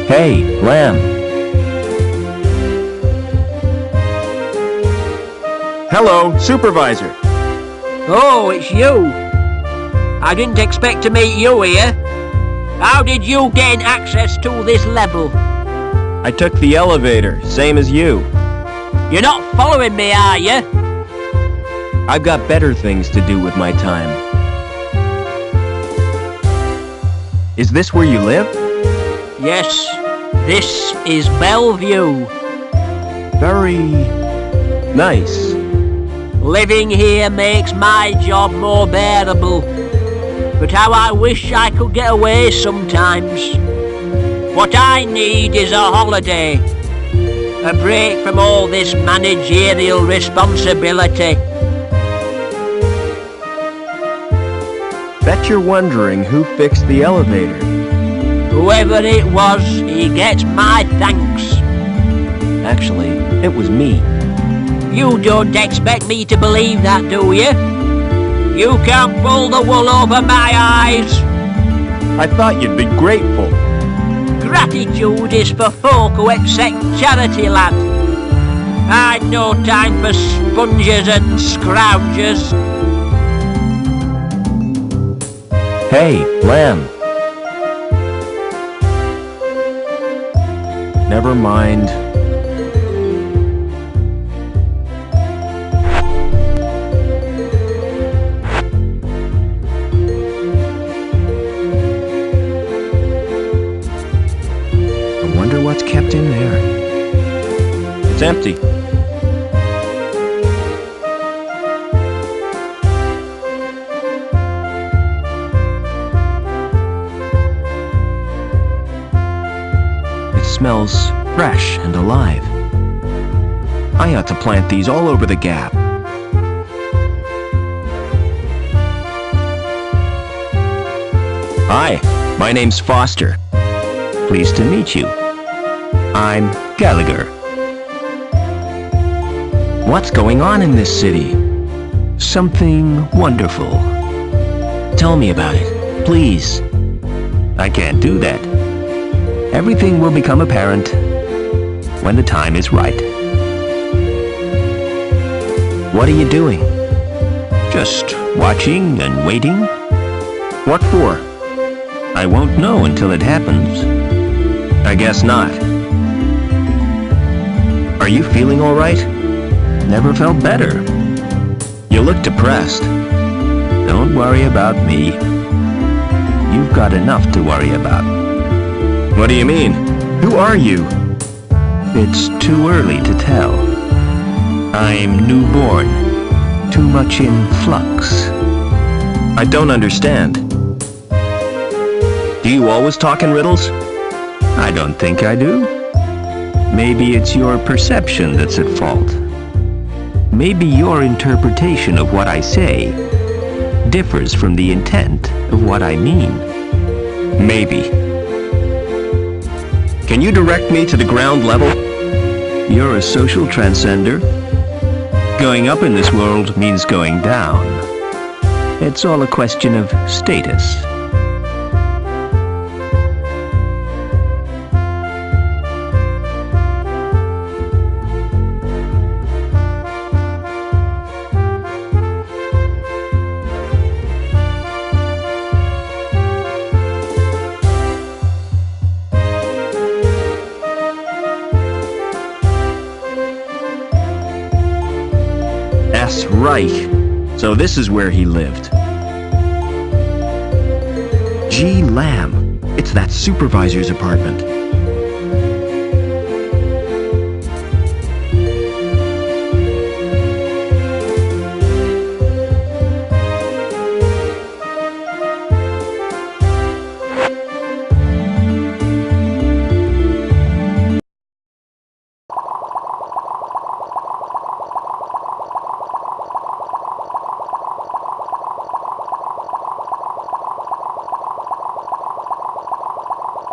Hey, Lamb. Hello, Supervisor. Oh, it's you. I didn't expect to meet you here. How did you gain access to this level? I took the elevator, same as you. You're not following me, are you? I've got better things to do with my time. Is this where you live? Yes, this is Bellevue. Very nice. Living here makes my job more bearable. But how I wish I could get away sometimes. What I need is a holiday. A break from all this managerial responsibility. Bet you're wondering who fixed the elevator. Whoever it was, he gets my thanks. Actually, it was me. You don't expect me to believe that, do you? You can't pull the wool over my eyes. I thought you'd be grateful. Gratitude is for folk who accept charity, lad. I'd no time for sponges and scroungers. Hey, Lamb. Never mind. I wonder what's kept in there. It's empty. It smells fresh and alive. I ought to plant these all over the gap. Hi, my name's Foster. Pleased to meet you. I'm Gallagher. What's going on in this city? Something wonderful. Tell me about it, please. I can't do that. Everything will become apparent when the time is right. What are you doing? Just watching and waiting? What for? I won't know until it happens. I guess not. Are you feeling all right? Never felt better. You look depressed. Don't worry about me. You've got enough to worry about. What do you mean? Who are you? It's too early to tell. I'm newborn. Too much in flux. I don't understand. Do you always talk in riddles? I don't think I do. Maybe it's your perception that's at fault. Maybe your interpretation of what I say differs from the intent of what I mean. Maybe. Can you direct me to the ground level? You're a social transcender. Going up in this world means going down. It's all a question of status. That's right. So this is where he lived. Gee, Lamb. It's that supervisor's apartment.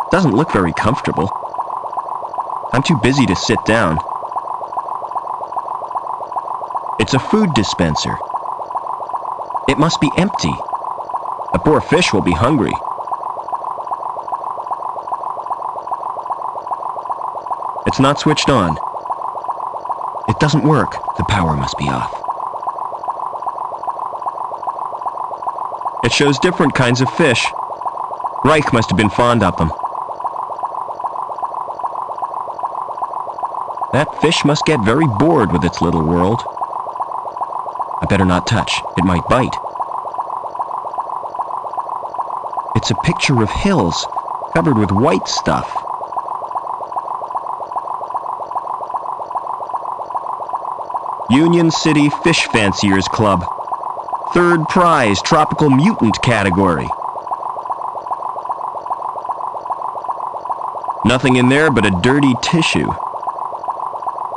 Doesn't look very comfortable. I'm too busy to sit down. It's a food dispenser. It must be empty. The poor fish will be hungry. It's not switched on. It doesn't work. The power must be off. It shows different kinds of fish. Reich must have been fond of them. That fish must get very bored with its little world. I better not touch. It might bite. It's a picture of hills covered with white stuff. Union City Fish Fanciers Club. 3rd prize, tropical mutant category. Nothing in there but a dirty tissue.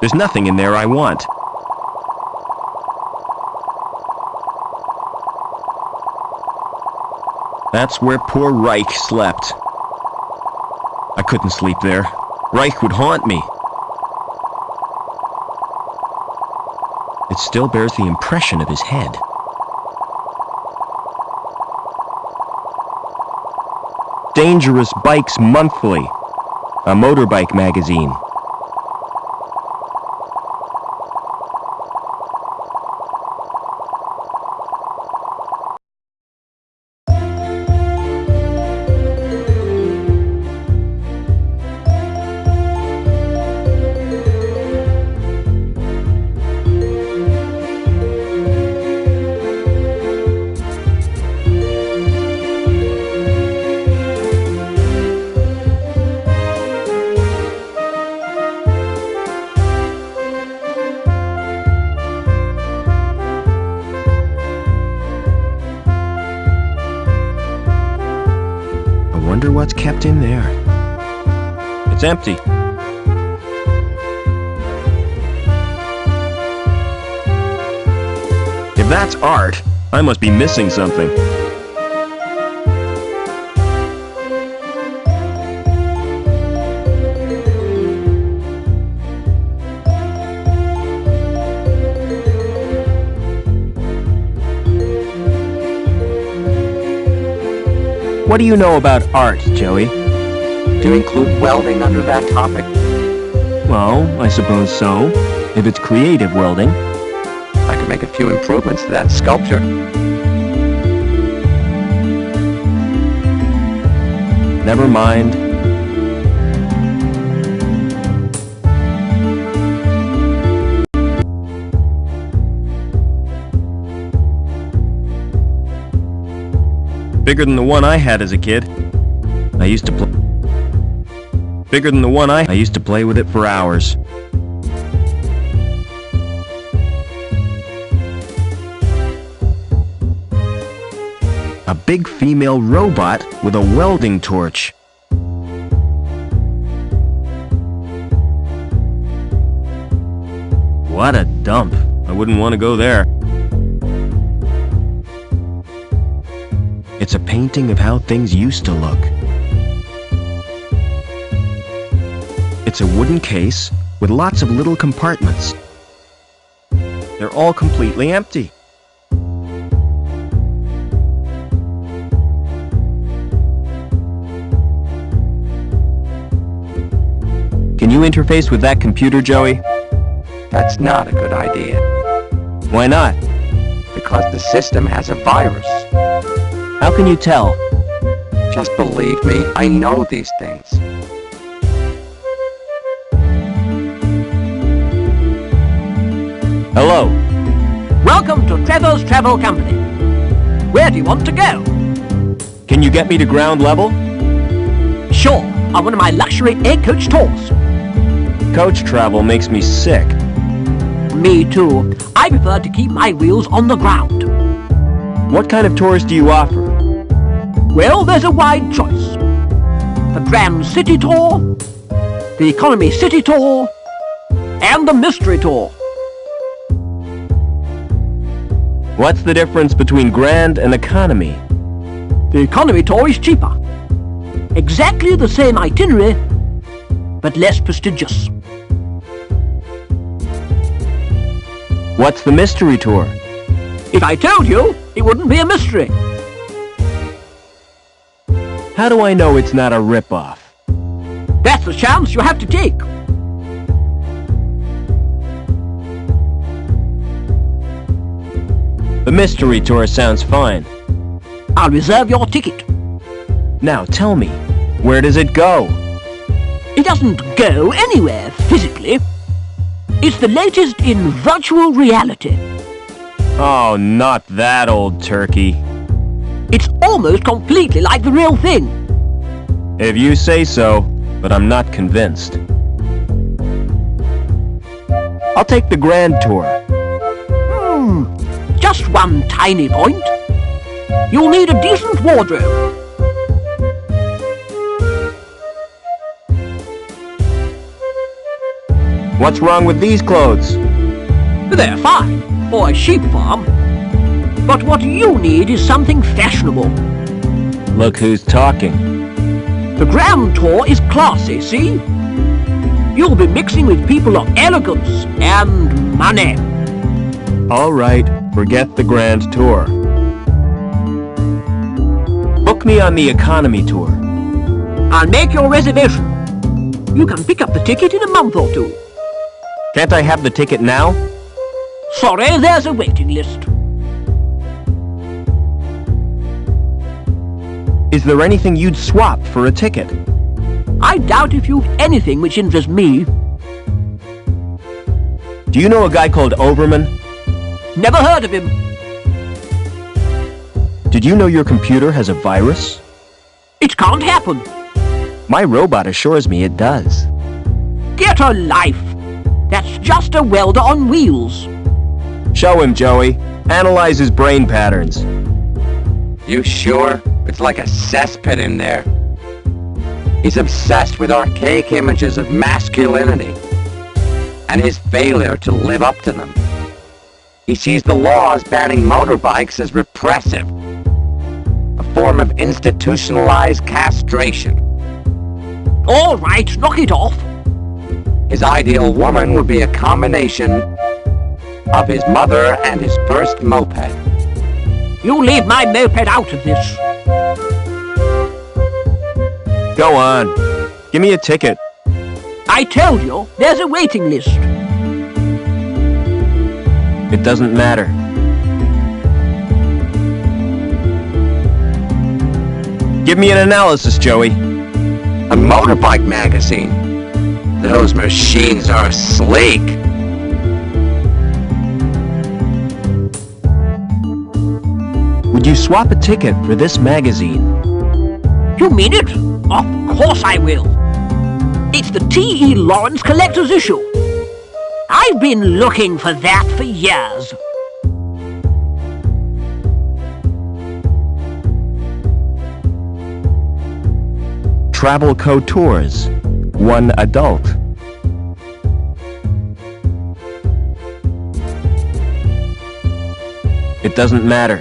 There's nothing in there I want. That's where poor Reich slept. I couldn't sleep there. Reich would haunt me. It still bears the impression of his head. Dangerous Bikes Monthly, a motorbike magazine. Wonder what's kept in there. It's empty. If that's art, I must be missing something. What do you know about art, Joey? Do you include welding under that topic? Well, I suppose so. If it's creative welding. I could make a few improvements to that sculpture. Never mind. Bigger than the one I had as a kid. I used to play. Bigger than the one I used to play with it for hours. A big female robot with a welding torch. What a dump. I wouldn't want to go there. It's a painting of how things used to look. It's a wooden case with lots of little compartments. They're all completely empty. Can you interface with that computer, Joey? That's not a good idea. Why not? Because the system has a virus. How can you tell? Just believe me, I know these things. Hello. Welcome to Trevor's Travel Company. Where do you want to go? Can you get me to ground level? Sure, on one of my luxury air-coach tours. Coach travel makes me sick. Me too. I prefer to keep my wheels on the ground. What kind of tours do you offer? Well, there's a wide choice. The Grand City Tour, the Economy City Tour, and the Mystery Tour. What's the difference between Grand and Economy? The Economy Tour is cheaper. Exactly the same itinerary, but less prestigious. What's the Mystery Tour? If I told you, it wouldn't be a mystery. How do I know it's not a rip-off? That's the chance you have to take. The mystery tour sounds fine. I'll reserve your ticket. Now tell me, where does it go? It doesn't go anywhere physically. It's the latest in virtual reality. Oh, not that, old turkey. It's almost completely like the real thing. If you say so, but I'm not convinced. I'll take the grand tour. Just one tiny point. You'll need a decent wardrobe. What's wrong with these clothes? They're fine for a sheep farm. But what you need is something fashionable. Look who's talking. The grand tour is classy, see? You'll be mixing with people of elegance and money. All right, forget the grand tour. Book me on the economy tour. I'll make your reservation. You can pick up the ticket in a month or two. Can't I have the ticket now? Sorry, there's a waiting list. Is there anything you'd swap for a ticket? I doubt if you've anything which interests me. Do you know a guy called Overman? Never heard of him. Did you know your computer has a virus? It can't happen. My robot assures me it does. Get a life. That's just a welder on wheels. Show him, Joey. Analyze his brain patterns. You sure? It's like a cesspit in there. He's obsessed with archaic images of masculinity and his failure to live up to them. He sees the laws banning motorbikes as repressive, a form of institutionalized castration. All right, knock it off. His ideal woman would be a combination of his mother and his first moped. You leave my moped out of this. Go on. Give me a ticket. I told you, there's a waiting list. It doesn't matter. Give me an analysis, Joey. A motorbike magazine. Those machines are sleek. Would you swap a ticket for this magazine? You mean it? Of course I will. It's the T.E. Lawrence Collector's Issue. I've been looking for that for years. Travel Co. Tours. 1 adult. It doesn't matter.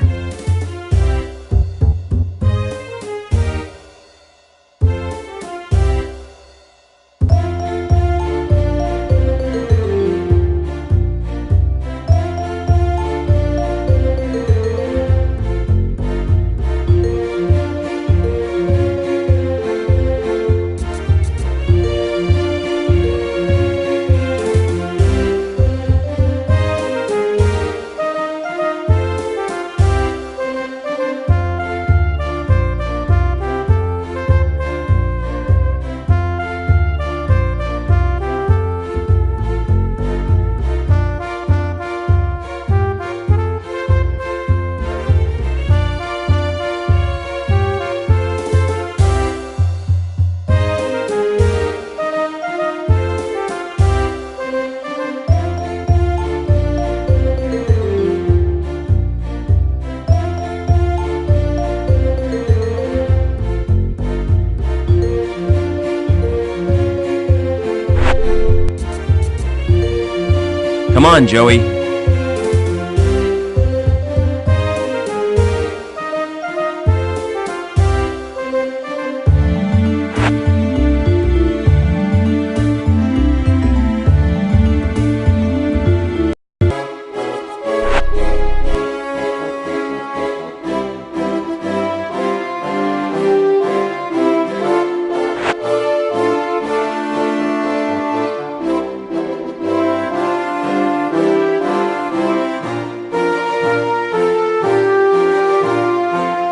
Come on, Joey.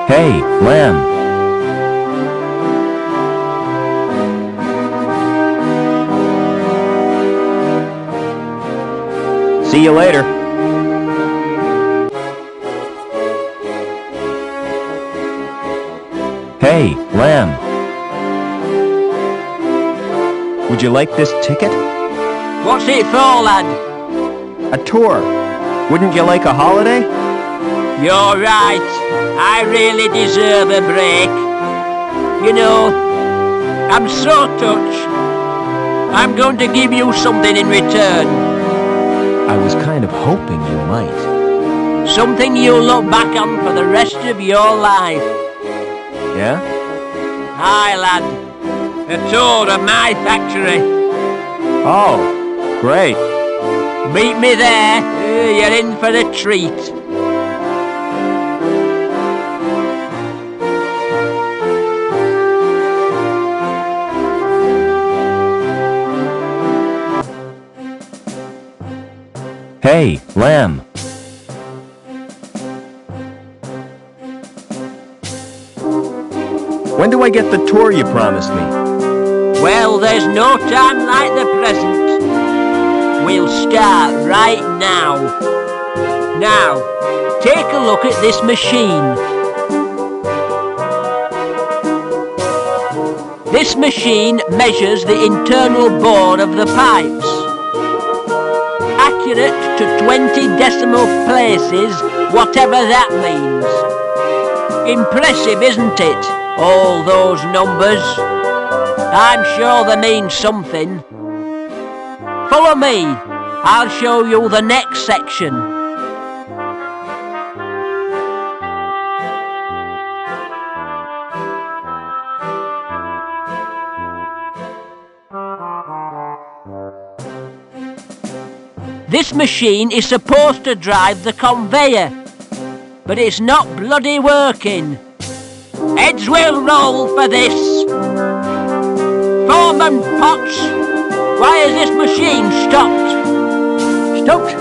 Hey, Lamb. See you later. Hey, Lamb. Would you like this ticket? What's it for, lad? A tour. Wouldn't you like a holiday? You're right. I really deserve a break. You know, I'm so touched. I'm going to give you something in return. I was kind of hoping you might. Something you'll look back on for the rest of your life. Yeah? Hi, lad. A tour of my factory. Oh, great. Meet me there. You're in for a treat. Hey, Lamb. When do I get the tour you promised me? Well, there's no time like the present. We'll start right now. Now, take a look at this machine. This machine measures the internal bore of the pipes. Accurate to 20 decimal places, whatever that means. Impressive, isn't it? All those numbers. I'm sure they mean something. Follow me. I'll show you the next section. This machine is supposed to drive the conveyor, but it's not bloody working. Heads will roll for this. Foreman Potts, why has this machine stopped? Stopped?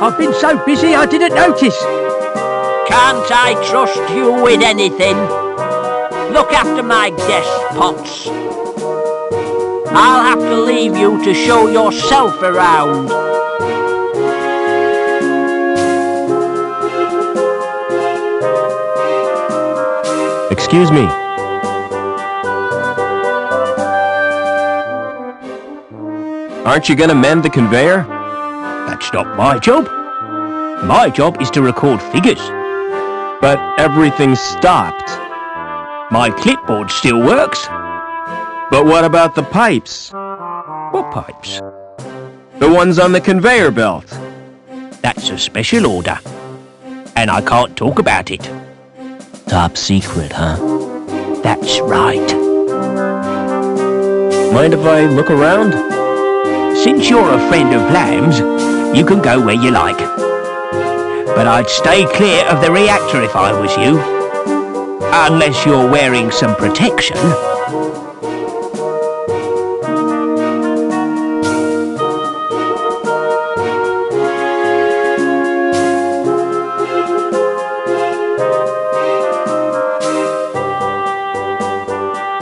I've been so busy I didn't notice. Can't I trust you with anything? Look after my desk, Potts. I'll have to leave you to show yourself around. Excuse me. Aren't you gonna mend the conveyor? That's not my job. My job is to record figures. But everything's stopped. My clipboard still works. But what about the pipes? What pipes? The ones on the conveyor belt. That's a special order. And I can't talk about it. Top secret, huh? That's right. Mind if I look around? Since you're a friend of Lamb's, you can go where you like. But I'd stay clear of the reactor if I was you. Unless you're wearing some protection.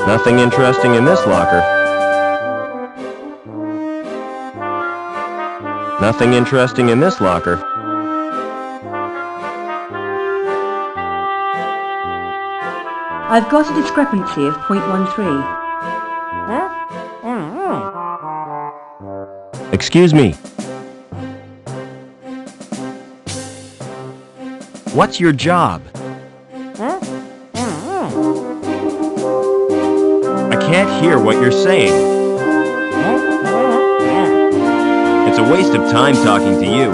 Nothing interesting in this locker. Nothing interesting in this locker. I've got a discrepancy of 0.13. Excuse me. What's your job? I can't hear what you're saying. It's a waste of time talking to you.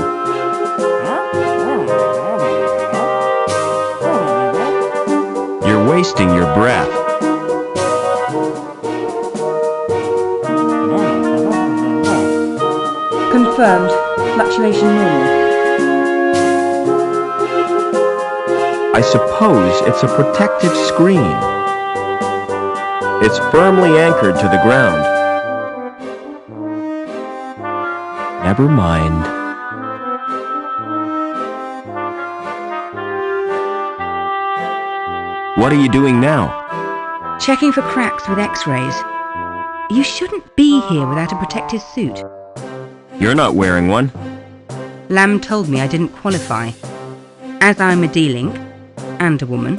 You're wasting your breath. Confirmed. Fluctuation normal. I suppose it's a protective screen. It's firmly anchored to the ground. Never mind. What are you doing now? Checking for cracks with X-rays. You shouldn't be here without a protective suit. You're not wearing one. Lamb told me I didn't qualify, as I'm a D-Link and a woman.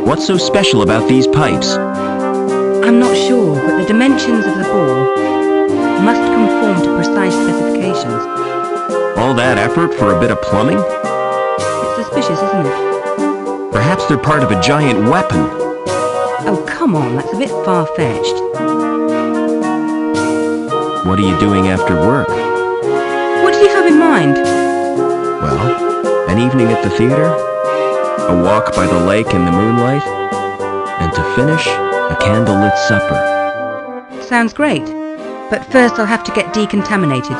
What's so special about these pipes? I'm not sure, but the dimensions of the ball must conform to precise specifications. All that effort for a bit of plumbing? It's suspicious, isn't it? Perhaps they're part of a giant weapon. Oh, come on, that's a bit far-fetched. What are you doing after work? What did you have in mind? Well, an evening at the theater, a walk by the lake in the moonlight, and to finish, a candlelit supper. Sounds great, but first I'll have to get decontaminated.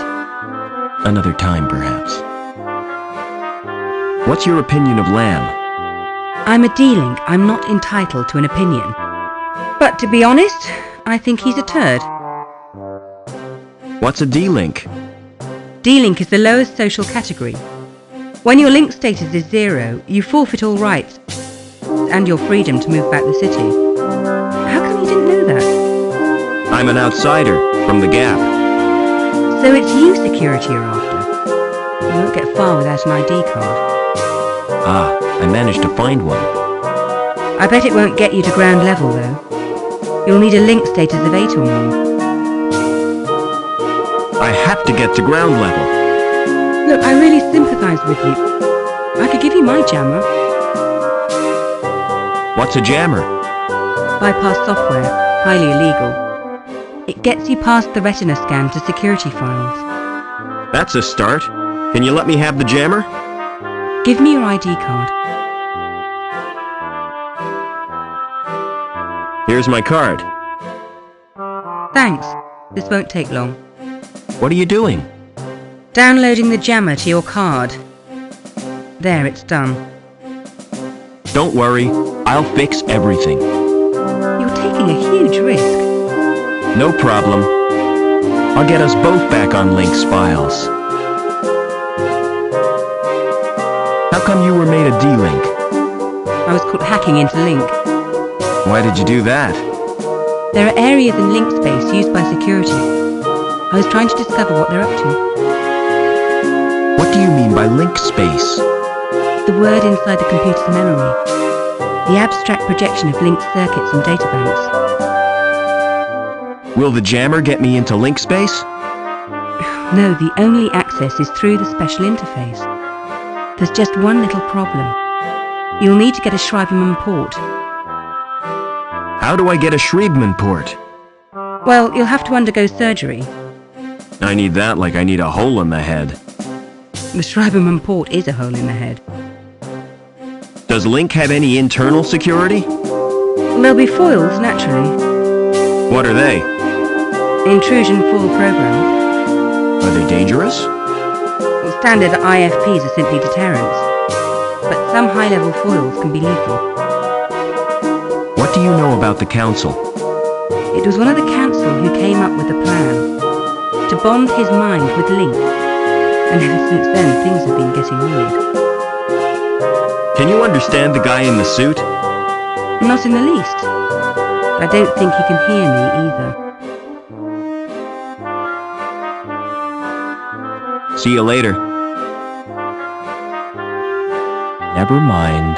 Another time, perhaps. What's your opinion of Lamb? I'm a D-Link, I'm not entitled to an opinion. But to be honest, I think he's a turd. What's a D-Link? D-Link is the lowest social category. When your link status is 0, you forfeit all rights and your freedom to move back the city. How come you didn't know that? I'm an outsider from the Gap. So it's you security are after. You won't get far without an ID card. Ah, I managed to find one. I bet it won't get you to ground level though. You'll need a link status of 8 or more. I have to get to ground level. Look, I really sympathise with you. I could give you my jammer. What's a jammer? Bypass software. Highly illegal. It gets you past the retina scan to security files. That's a start. Can you let me have the jammer? Give me your ID card. Here's my card. Thanks. This won't take long. What are you doing? Downloading the jammer to your card. There, it's done. Don't worry, I'll fix everything. You're taking a huge risk. No problem. I'll get us both back on Link's files. How come you were made a D-Link? I was caught hacking into Link. Why did you do that? There are areas in Link space used by security. I was trying to discover what they're up to. What do you mean by link space? The word inside the computer's memory. The abstract projection of linked circuits and databanks. Will the jammer get me into link space? No, the only access is through the special interface. There's just one little problem. You'll need to get a Schreiberman port. How do I get a Schreiberman port? Well, you'll have to undergo surgery. I need that like I need a hole in the head. The Schreiberman port is a hole in the head. Does Link have any internal security? There'll be foils, naturally. What are they? Intrusion foil programs. Are they dangerous? Well, standard IFPs are simply deterrents. But some high-level foils can be lethal. What do you know about the Council? It was one of the Council who came up with the plan to bond his mind with Link. And ever since then, things have been getting weird. Can you understand the guy in the suit? Not in the least. I don't think he can hear me either. See you later. Never mind.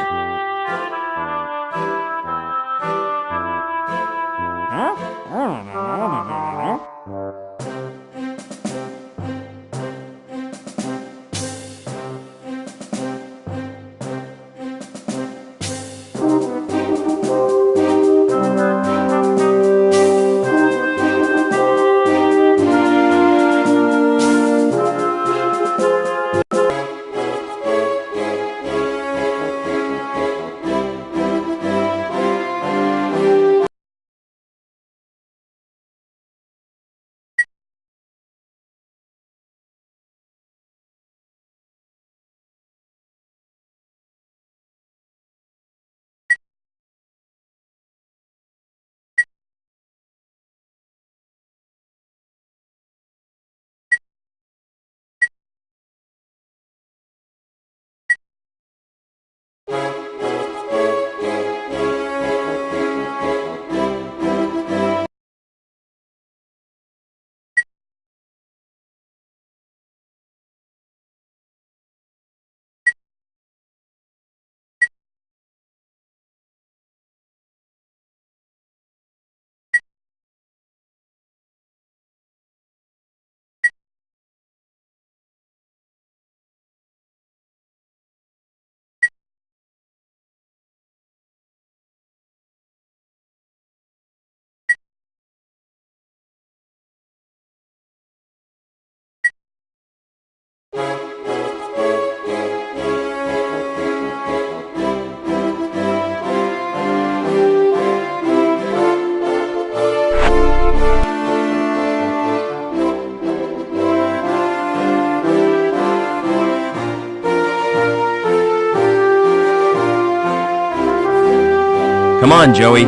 Come on, Joey.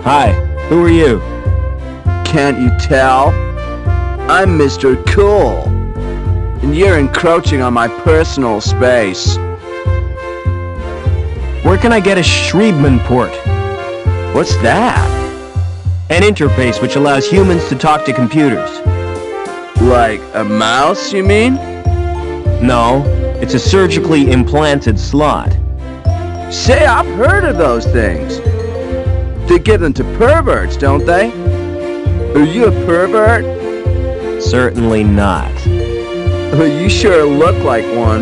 Hi, who are you? Can't you tell? I'm Mr. Cool, and you're encroaching on my personal space. Where can I get a Schriebman port? What's that? An interface which allows humans to talk to computers. Like a mouse, you mean? No, it's a surgically implanted slot. Say, I've heard of those things. They give them to perverts, don't they? Are you a pervert? Certainly not. You sure look like one.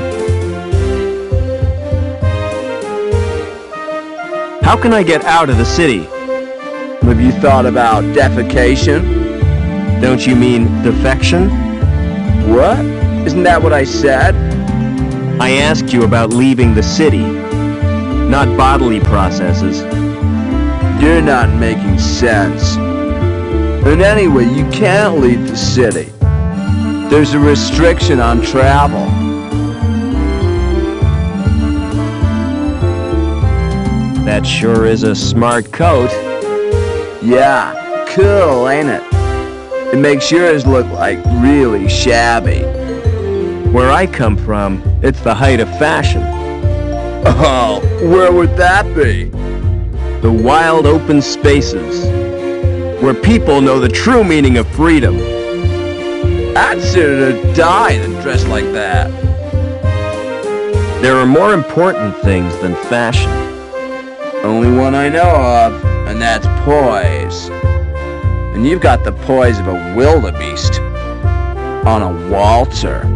How can I get out of the city? Have you thought about defecation? Don't you mean defection? What? Isn't that what I said? I asked you about leaving the city, not bodily processes. You're not making sense. And anyway, you can't leave the city. There's a restriction on travel. That sure is a smart coat. Yeah, cool, ain't it? It makes yours look like really shabby. Where I come from, it's the height of fashion. Oh, where would that be? The wild open spaces, where people know the true meaning of freedom. I'd sooner die than dress like that. There are more important things than fashion. Only one I know of, and that's poise. And you've got the poise of a wildebeest on a waltzer.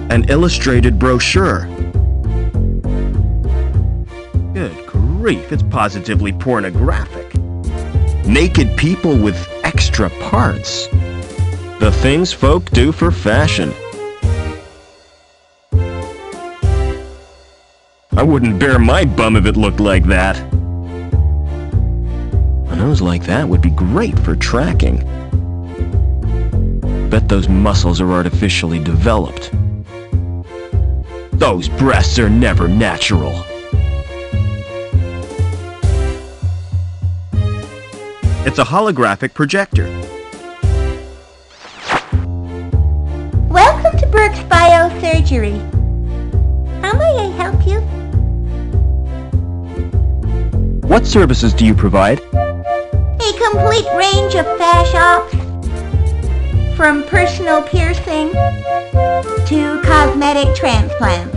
An illustrated brochure. Good grief, it's positively pornographic. Naked people with extra parts. The things folk do for fashion. I wouldn't bare my bum if it looked like that. A nose like that would be great for tracking. Bet those muscles are artificially developed. Those breasts are never natural. It's a holographic projector. Welcome to Burke's Biosurgery. How may I help you? What services do you provide? A complete range of fash ops. From personal piercing to cosmetic transplants.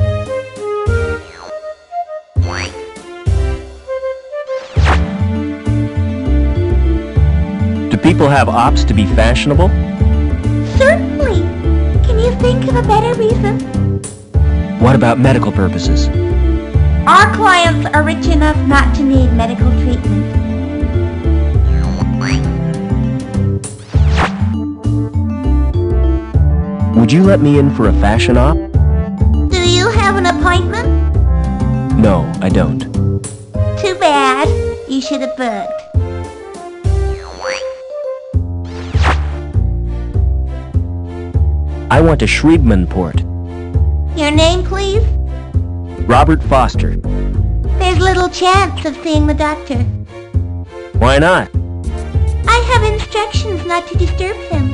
Do people have ops to be fashionable? Certainly. Can you think of a better reason? What about medical purposes? Our clients are rich enough not to need medical treatment. Would you let me in for a fashion op? Do you have an appointment? No, I don't. Too bad. You should have booked. I want a Schriebman port. Your name, please? Robert Foster. There's little chance of seeing the doctor. Why not? I have instructions not to disturb him.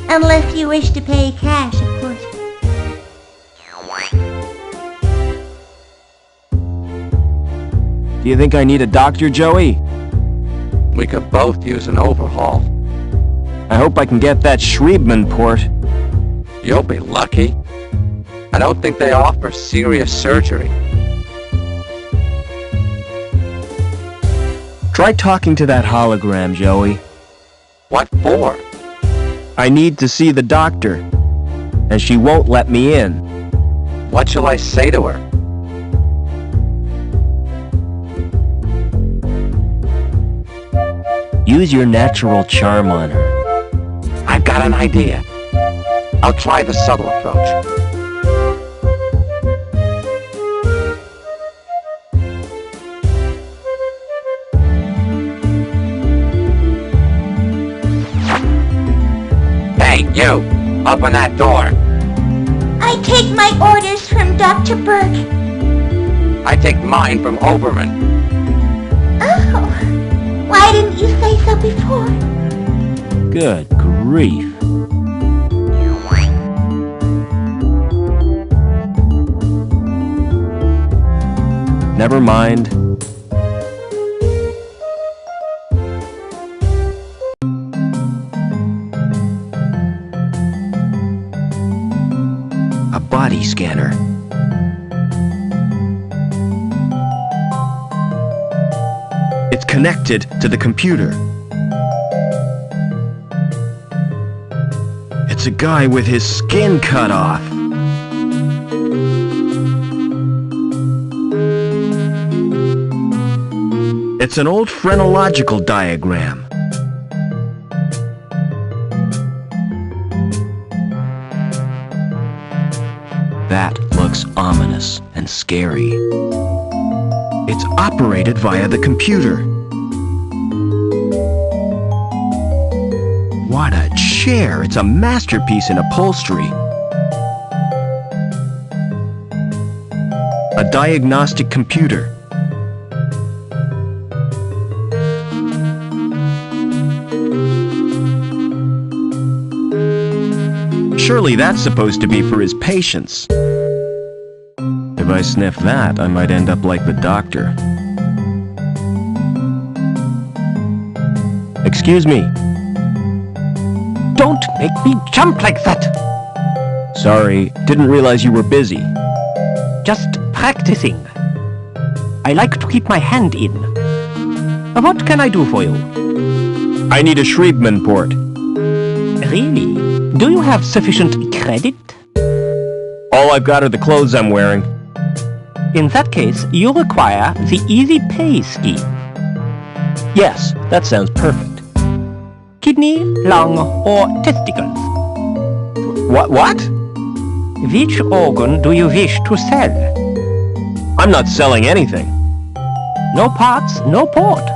Unless you wish to pay cash, of course. Do you think I need a doctor, Joey? We could both use an overhaul. I hope I can get that Schriebman port. You'll be lucky. I don't think they offer serious surgery. Try talking to that hologram, Joey. What for? I need to see the doctor, and she won't let me in. What shall I say to her? Use your natural charm on her. I've got an idea. I'll try the subtle approach. Hey, you! Open that door! I take my orders from Dr. Burke. I take mine from Oberman. Oh, why didn't you say so before? Good grief. Never mind. A body scanner. It's connected to the computer. It's a guy with his skin cut off. It's an old phrenological diagram. That looks ominous and scary. It's operated via the computer. What a chair! It's a masterpiece in upholstery. A diagnostic computer. Surely that's supposed to be for his patients. If I sniff that, I might end up like the doctor. Excuse me. Don't make me jump like that! Sorry, didn't realize you were busy. Just practicing. I like to keep my hand in. What can I do for you? I need a Schriebman port. Really? Do you have sufficient credit? All I've got are the clothes I'm wearing. In that case, you require the Easy Pay scheme. Yes, that sounds perfect. Kidney, lung, or testicles. What? Which organ do you wish to sell? I'm not selling anything. No parts, no port.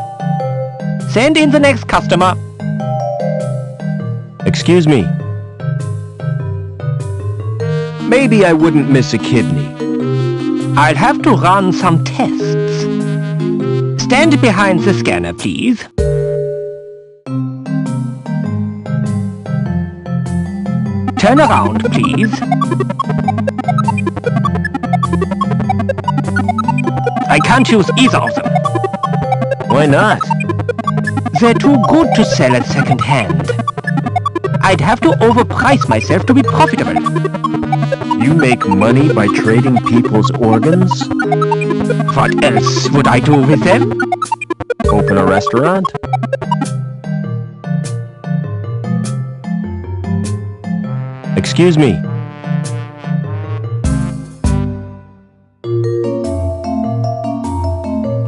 Send in the next customer. Excuse me. Maybe I wouldn't miss a kidney. I'll have to run some tests. Stand behind the scanner, please. Turn around, please. I can't use either of them. Why not? They're too good to sell at second hand. I'd have to overprice myself to be profitable. You make money by trading people's organs? What else would I do with them? Open a restaurant? Excuse me.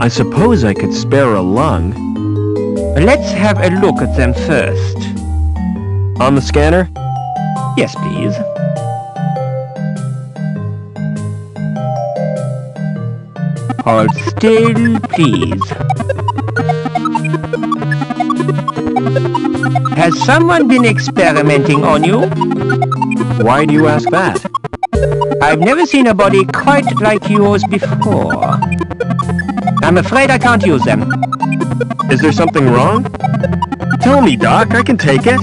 I suppose I could spare a lung. Let's have a look at them first. On the scanner? Yes, please. Hold still, please. Has someone been experimenting on you? Why do you ask that? I've never seen a body quite like yours before. I'm afraid I can't use them. Is there something wrong? Tell me, Doc, I can take it.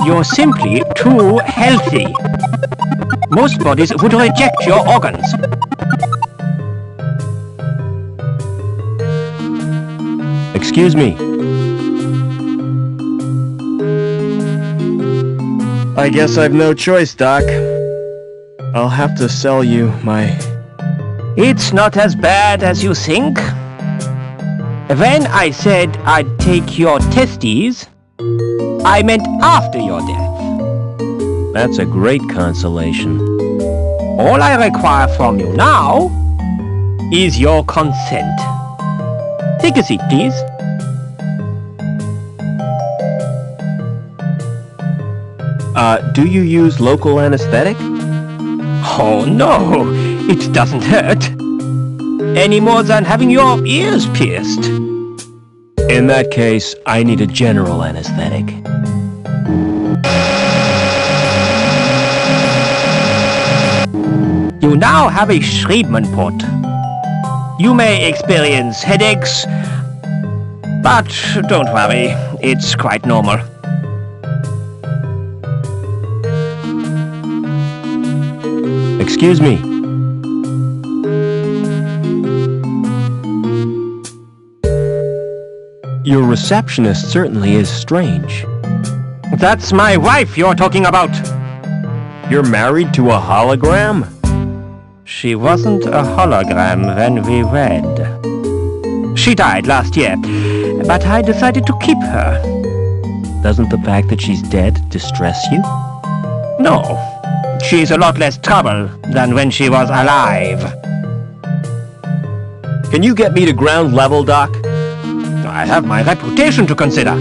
You're simply too healthy. Most bodies would reject your organs. Excuse me. I guess I've no choice, Doc. I'll have to sell you my... It's not as bad as you think. When I said I'd take your testes, I meant after your death. That's a great consolation. All I require from you now is your consent. Take a seat, please. Do you use local anesthetic? Oh no, it doesn't hurt. Any more than having your ears pierced. In that case, I need a general anesthetic. You now have a Schriebman port. You may experience headaches, but don't worry, it's quite normal. Excuse me. Your receptionist certainly is strange. That's my wife you're talking about. You're married to a hologram? She wasn't a hologram when we wed. She died last year, but I decided to keep her. Doesn't the fact that she's dead distress you? No. She's a lot less trouble than when she was alive. Can you get me to ground level, Doc? I have my reputation to consider.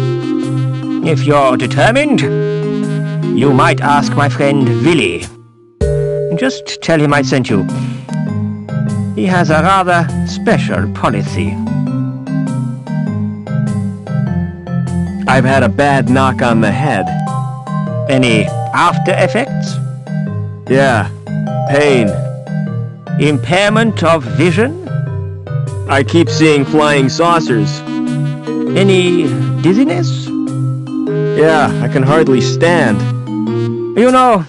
If you're determined, you might ask my friend Willy. Just tell him I sent you. He has a rather special policy. I've had a bad knock on the head. Any after effects? Yeah, pain. Impairment of vision? I keep seeing flying saucers. Any dizziness? Yeah, I can hardly stand. You know,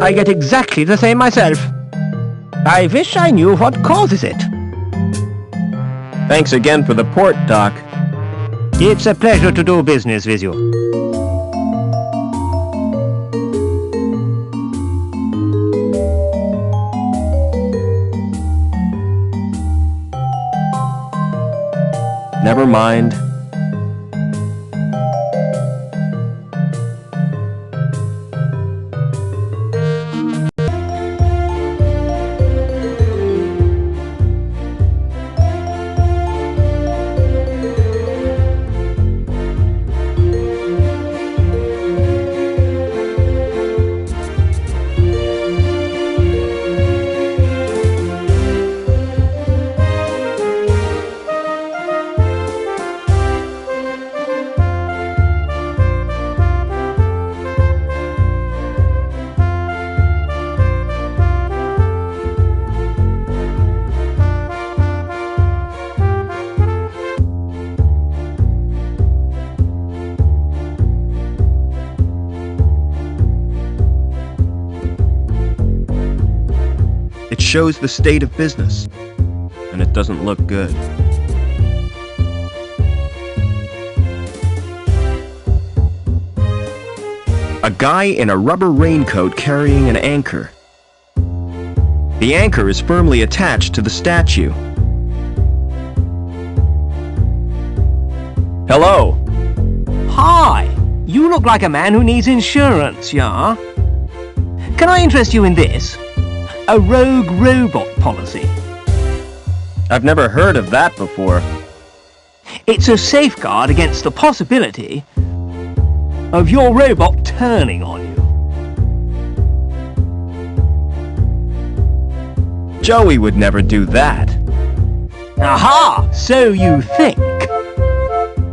I get exactly the same myself. I wish I knew what causes it. Thanks again for the port, Doc. It's a pleasure to do business with you. Never mind. It shows the state of business, and it doesn't look good. A guy in a rubber raincoat carrying an anchor. The anchor is firmly attached to the statue. Hello. Hi! You look like a man who needs insurance, yeah? Can I interest you in this? A rogue robot policy. I've never heard of that before. It's a safeguard against the possibility of your robot turning on you. Joey would never do that. Aha! So you think.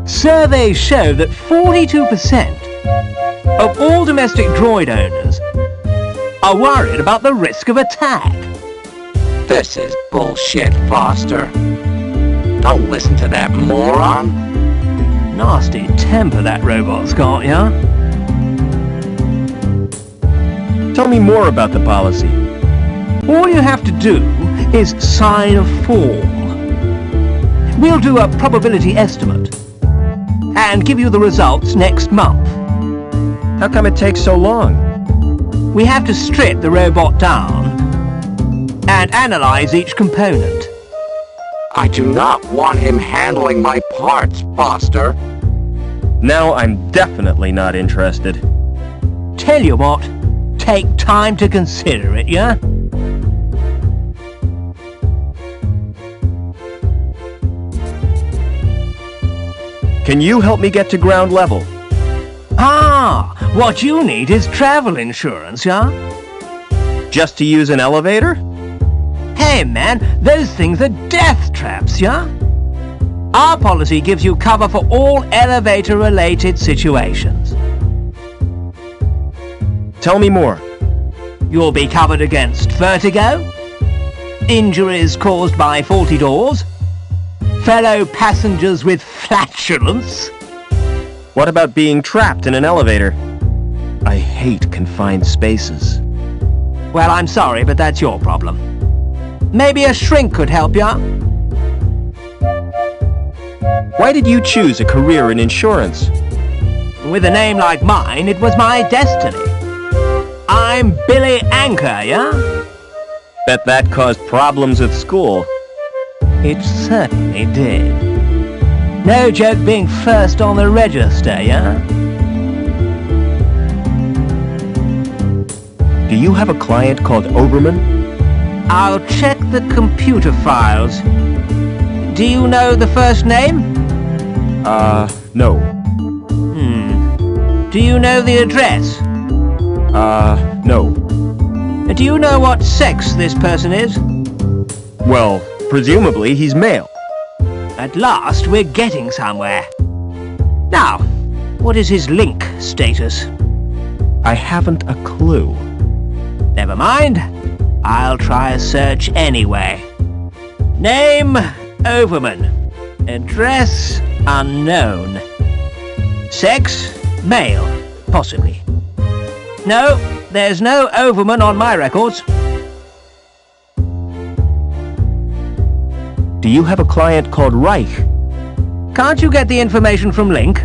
Surveys show that 42% of all domestic droid owners are worried about the risk of attack. This is bullshit, Foster. Don't listen to that moron. Nasty temper that robot's got, yeah? Tell me more about the policy. All you have to do is sign a form. We'll do a probability estimate and give you the results next month. How come it takes so long? We have to strip the robot down and analyze each component. I do not want him handling my parts, Foster. Now I'm definitely not interested. Tell you what, take time to consider it, yeah? Can you help me get to ground level? Ah, what you need is travel insurance, yeah? Just to use an elevator? Hey man, those things are death traps, yeah? Our policy gives you cover for all elevator-related situations. Tell me more. You'll be covered against vertigo, injuries caused by faulty doors, fellow passengers with flatulence. What about being trapped in an elevator? I hate confined spaces. Well, I'm sorry, but that's your problem. Maybe a shrink could help ya? Why did you choose a career in insurance? With a name like mine, it was my destiny. I'm Billy Anchor, yeah? Bet that caused problems at school. It certainly did. No joke being first on the register, yeah? Do you have a client called Overman? I'll check the computer files. Do you know the first name? No. Do you know the address? No. Do you know what sex this person is? Well, presumably he's male. At last, we're getting somewhere. Now, what is his link status? I haven't a clue. Never mind. I'll try a search anyway. Name, Overman. Address, unknown. Sex, male, possibly. No, there's no Overman on my records. Do you have a client called Reich? Can't you get the information from Link?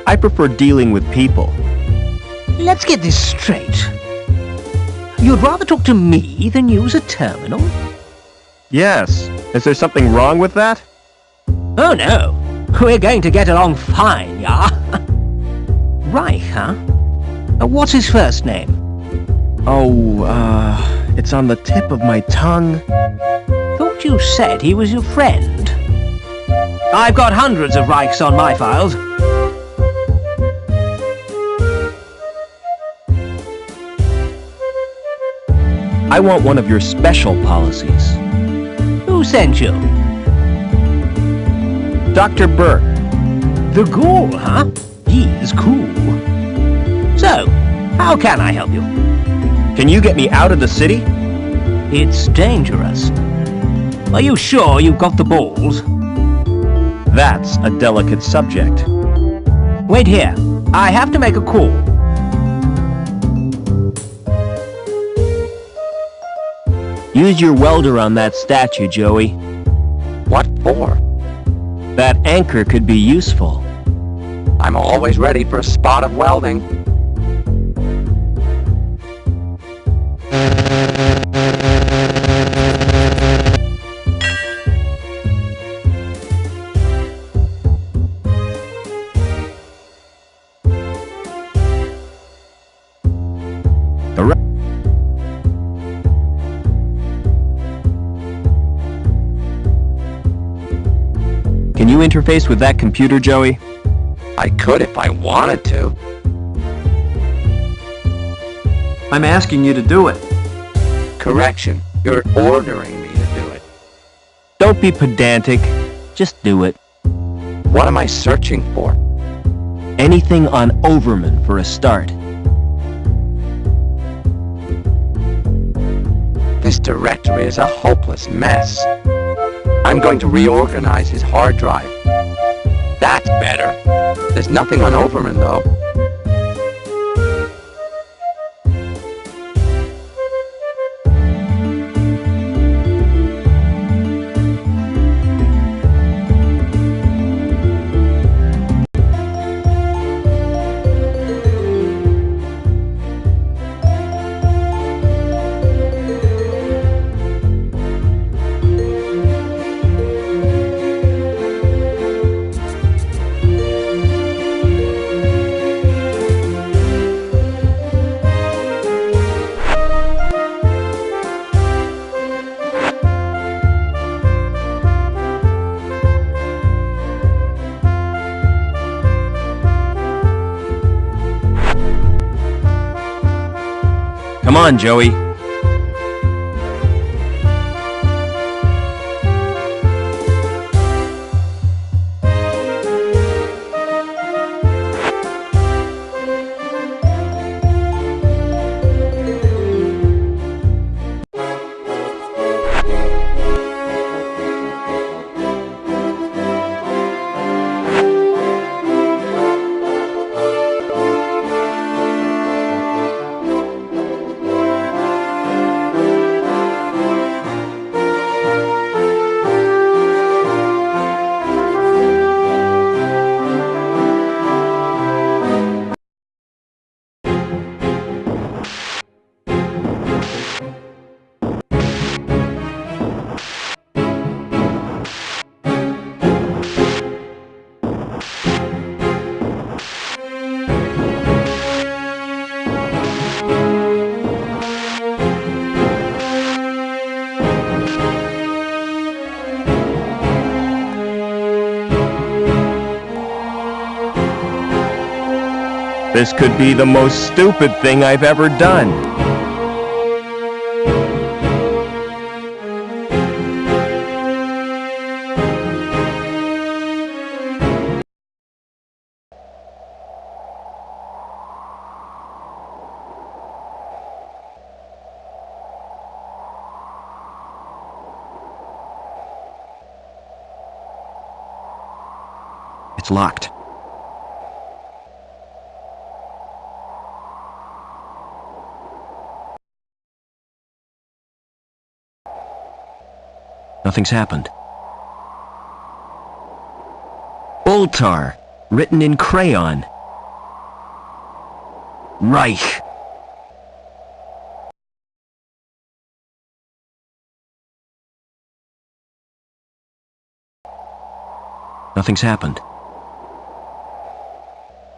I prefer dealing with people. Let's get this straight. You'd rather talk to me than use a terminal? Yes. Is there something wrong with that? Oh no. We're going to get along fine, yeah? Reich, huh? What's his first name? Oh, it's on the tip of my tongue. Thought you said he was your friend. I've got hundreds of Reichs on my files. I want one of your special policies. Who sent you? Dr. Burke. The ghoul, huh? He's cool. So, how can I help you? Can you get me out of the city? It's dangerous. Are you sure you've got the balls? That's a delicate subject. Wait here. I have to make a call. Use your welder on that statue, Joey. What for? That anchor could be useful. I'm always ready for a spot of welding. Can you interface with that computer, Joey? I could if I wanted to. I'm asking you to do it. Correction, you're ordering me to do it. Don't be pedantic. Just do it. What am I searching for? Anything on Overman for a start. This directory is a hopeless mess. I'm going to reorganize his hard drive. That's better. There's nothing on Overman, though. Come on, Joey. This could be the most stupid thing I've ever done. It's locked. Nothing's happened. Ultar, written in crayon. Reich. Nothing's happened.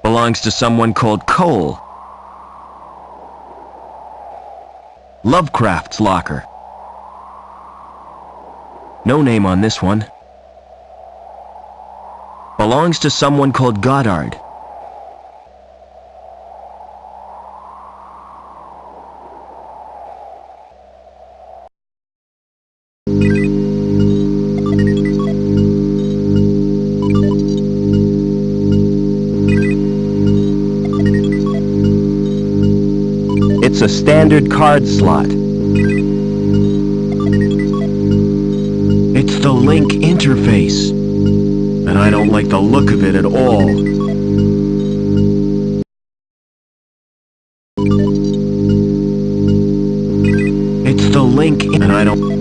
Belongs to someone called Cole. Lovecraft's locker. No name on this one. Belongs to someone called Goddard. It's a standard card slot. It's the link interface, and I don't like the look of it at all. It's the link, and I don't...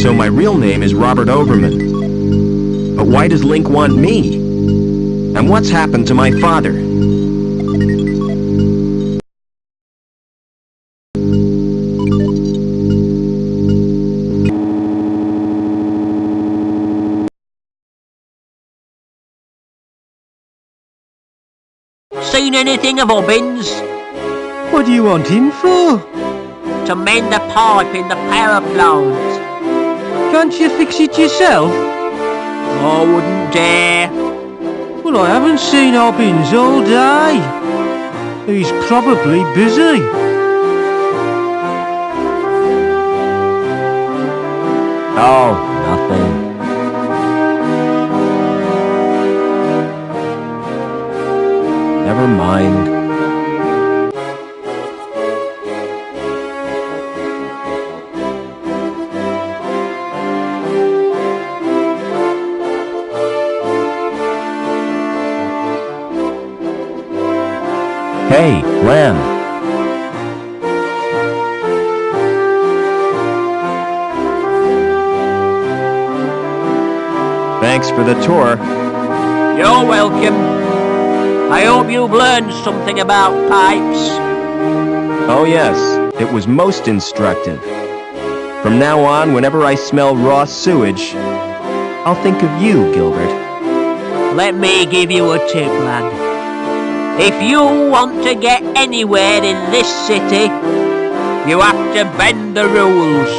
So my real name is Robert Overman. But why does Link want me? And what's happened to my father? Seen anything of Hubbins? What do you want him for? To mend a pipe in the power plant. Can't you fix it yourself? I wouldn't dare. Well, I haven't seen Hobbins all day. He's probably busy. Oh, nothing. Never mind. Hey, Lamb. Thanks for the tour. You're welcome. I hope you've learned something about pipes. Oh yes, it was most instructive. From now on, whenever I smell raw sewage, I'll think of you, Gilbert. Let me give you a tip, lad. If you want to get anywhere in this city, you have to bend the rules.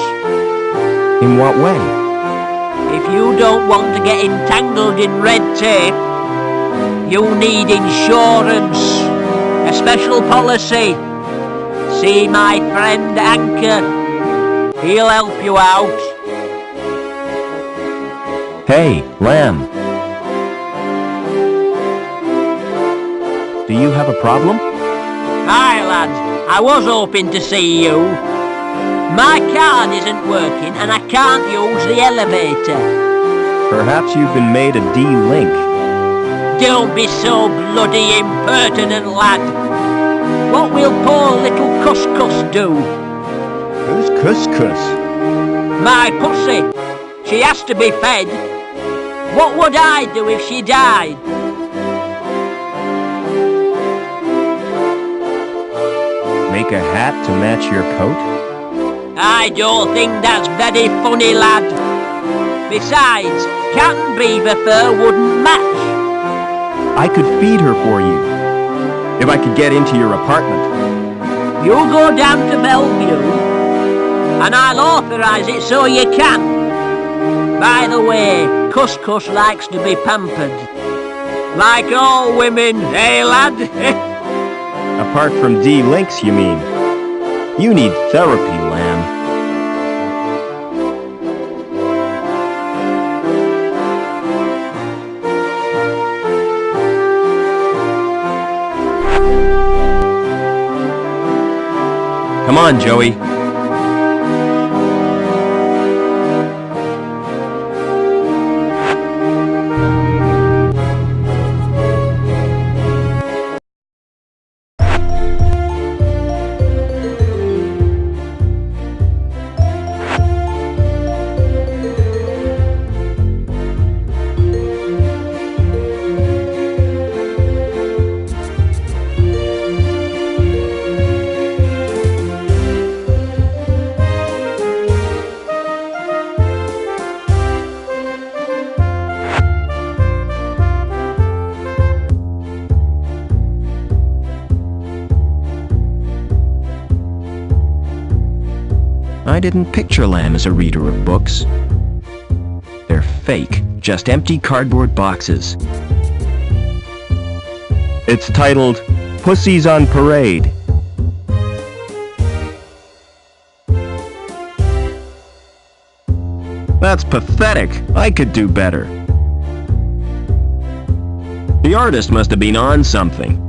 In what way? If you don't want to get entangled in red tape, you need insurance, a special policy. See my friend Anchor. He'll help you out. Hey, Lamb. Do you have a problem? Hi, lad. I was hoping to see you. My card isn't working and I can't use the elevator. Perhaps you've been made a D-Link. Don't be so bloody impertinent, lad. What will poor little Couscous do? Who's Couscous? My pussy. She has to be fed. What would I do if she died? Make a hat to match your coat? I don't think that's very funny, lad. Besides, cat and beaver fur wouldn't match. I could feed her for you, if I could get into your apartment. You go down to Bellevue, and I'll authorise it so you can. By the way, Couscous likes to be pampered. Like all women, eh, lad? Apart from D-Links, you mean? You need therapy, Lamb. Come on, Joey. I didn't picture Lamb as a reader of books. They're fake, just empty cardboard boxes. It's titled, Pussies on Parade. That's pathetic. I could do better. The artist must have been on something.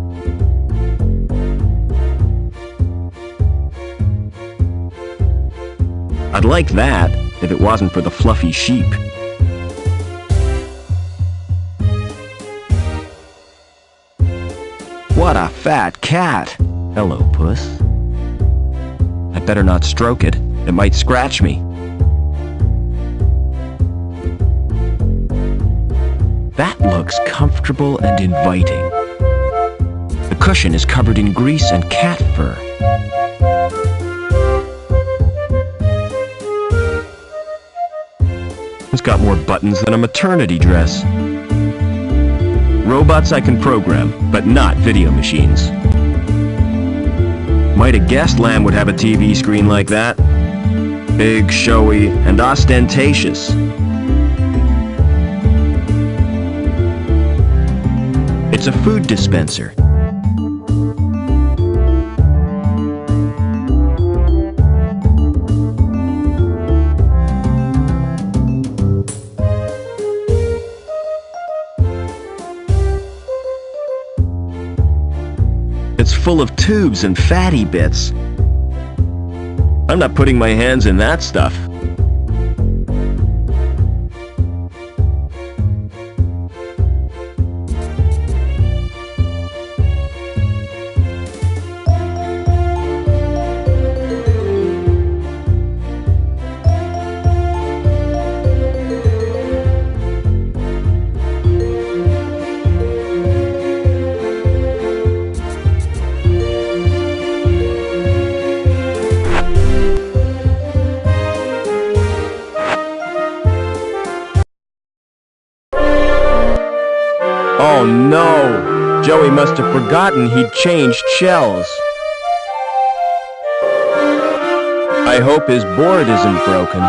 I'd like that, if it wasn't for the fluffy sheep. What a fat cat! Hello, puss. I'd better not stroke it. It might scratch me. That looks comfortable and inviting. The cushion is covered in grease and cat fur. It's got more buttons than a maternity dress. Robots I can program, but not video machines. Might have guessed Lamb would have a TV screen like that. Big, showy, and ostentatious. It's a food dispenser. It's full of tubes and fatty bits. I'm not putting my hands in that stuff. Oh no! Joey must have forgotten he'd changed shells. I hope his board isn't broken.